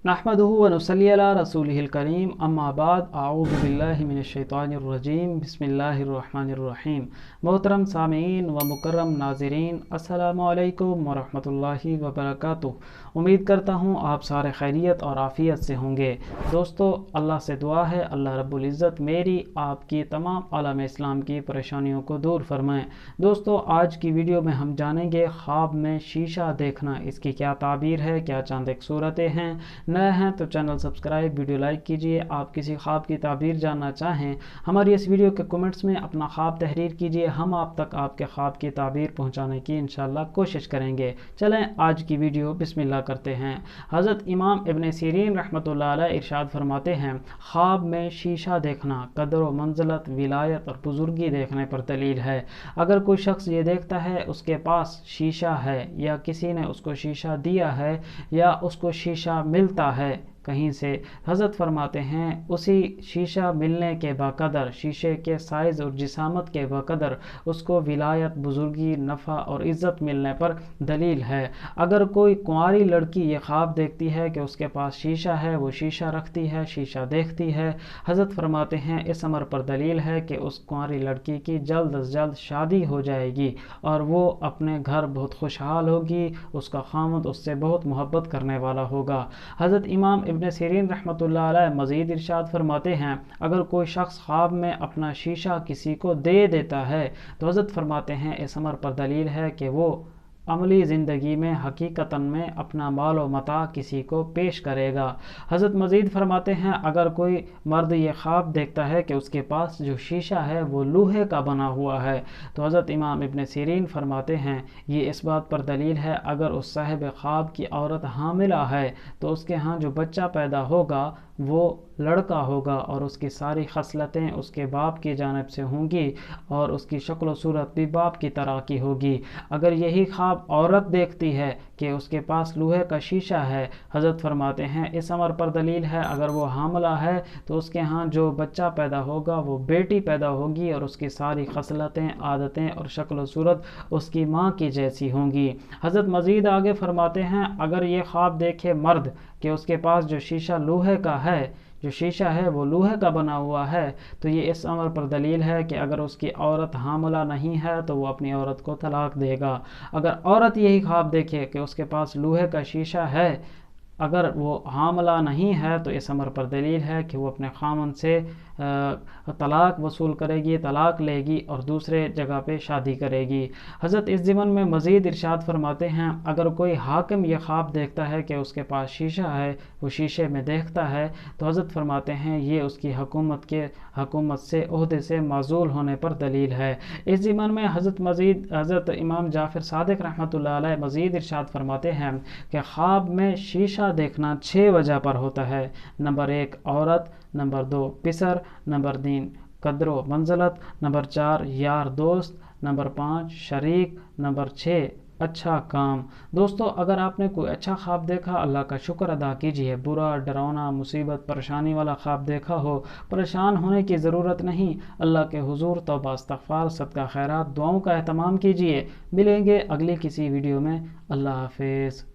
नहमदुहु व नुसल्ली अला रसूलिहिल करीम अम्मा बाद आऊज़ु बिल्लाहि मिनश्शैतानिर रजीम बिस्मिल्लाहिर रहमानिर रहीम। मोहतरम सामीन व मुकर्रम नाज़रीन, अस्सलामु अलैकुम व रहमतुल्लाहि व बरकातुहू। उम्मीद करता हूँ आप सारे खैरियत और आफ़ियत से होंगे। दोस्तों, अल्लाह से दुआ है अल्लाह रब्बुल इज़्ज़त मेरी आपकी तमाम आलम इस्लाम की परेशानियों को दूर फरमाएँ। दोस्तों, आज की वीडियो में हम जानेंगे ख्वाब में शीशा देखना, इसकी क्या ताबीर है, क्या चंद एक सूरतें हैं। नए हैं तो चैनल सब्सक्राइब, वीडियो लाइक कीजिए। आप किसी ख्वाब की ताबीर जानना चाहें, हमारी इस वीडियो के कमेंट्स में अपना ख्वाब तहरीर कीजिए। हम आप तक आपके ख्वाब की ताबीर पहुंचाने की इंशाअल्लाह कोशिश करेंगे। चलें आज की वीडियो बिस्मिल्लाह करते हैं। हज़रत इमाम इब्न सीरीन रहमतुल्लाह अलैह इरशाद फरमाते हैं, ख्वाब में शीशा देखना कदर व मंज़लत, विलायत और बुजुर्गी देखने पर दलील है। अगर कोई शख्स ये देखता है उसके पास शीशा है, या किसी ने उसको शीशा दिया है, या उसको शीशा मिलता है कहीं से, हज़रत फरमाते हैं उसी शीशा मिलने के बकदर, शीशे के साइज़ और जिसामत के बकदर उसको विलायत, बुजुर्गी, नफ़ा और इज़्ज़त मिलने पर दलील है। अगर कोई कुंवारी लड़की ये ख्वाब देखती है कि उसके पास शीशा है, वो शीशा रखती है, शीशा देखती है, हज़रत फरमाते हैं इस अमर पर दलील है कि उस कुंवारी लड़की की जल्द अज जल्द शादी हो जाएगी और वो अपने घर बहुत खुशहाल होगी, उसका खामद उससे बहुत मोहब्बत करने वाला होगा। हज़रत इमाम इब्न सीरीन रहमतुल्लाह अलैह मज़ीद इरशाद फरमाते हैं, अगर कोई शख्स ख्वाब में अपना शीशा किसी को दे देता है तो हज़रत फरमाते हैं इस अमर पर दलील है कि वो अमली ज़िंदगी में हकीकतन में अपना माल व मता किसी को पेश करेगा। हज़रत मज़ीद फरमाते हैं, अगर कोई मर्द ये ख्वाब देखता है कि उसके पास जो शीशा है वो लोहे का बना हुआ है तो हज़रत इमाम इब्न सीरीन फरमाते हैं ये इस बात पर दलील है, अगर उस साहिब ख्वाब की औरत हामिला है तो उसके यहाँ जो बच्चा पैदा होगा वो लड़का होगा और उसकी सारी खसलतें उसके बाप की जानिब से होंगी और उसकी शक्ल व सूरत भी बाप की तरह की होगी। अगर यही ख्वाब औरत देखती है कि उसके पास लोहे का शीशा है, हज़रत फरमाते हैं इस अमर पर दलील है, अगर वो हामला है तो उसके यहाँ जो बच्चा पैदा होगा वो बेटी पैदा होगी और उसकी सारी खसलतें, आदतें और शक्ल व सूरत उसकी माँ की जैसी होंगी। हज़रत मज़ीद आगे फरमाते हैं, अगर ये ख्वाब देखे मर्द कि उसके पास जो शीशा लोहे का है, जो शीशा है वो लोहे का बना हुआ है, तो ये इस अमर पर दलील है कि अगर उसकी औरत हामला नहीं है तो वो अपनी औरत को तलाक देगा। अगर औरत यही ख्वाब देखे कि उसके पास लोहे का शीशा है, अगर वो हामला नहीं है तो इस अमर पर दलील है कि वो अपने खामन से तलाक वसूल करेगी, तलाक लेगी और दूसरे जगह पे शादी करेगी। हज़रत इस ज़िमन में मज़ीद इरशाद फरमाते हैं, अगर कोई हाकिम ये ख्वाब देखता है कि उसके पास शीशा है, वो शीशे में देखता है तो हज़रत फरमाते हैं ये उसकी हुकूमत से, ओहदे से माज़ूल होने पर दलील है। इस ज़िमन में हज़रत इमाम जाफ़र सादिक रहमतुल्लाह अलैह मज़ीद इरशाद फरमाते हैं कि ख्वाब में शीशा देखना 6 वजह पर होता है। नंबर 1 औरत, नंबर 2 पिसर, नंबर 3 कद्र मंज़लत, नंबर 4 यार दोस्त, नंबर 5 शरीक, नंबर 6 अच्छा काम। दोस्तों, अगर आपने कोई अच्छा ख्वाब देखा अल्लाह का शुक्र अदा कीजिए। बुरा, डरावना, मुसीबत, परेशानी वाला ख्वाब देखा हो, परेशान होने की ज़रूरत नहीं। अल्लाह के हुजूर तौबा, इस्तग़फ़ार, सदका खैरात, दुआओं का एहतमाम कीजिए। मिलेंगे अगली किसी वीडियो में। अल्लाह हाफ़िज़।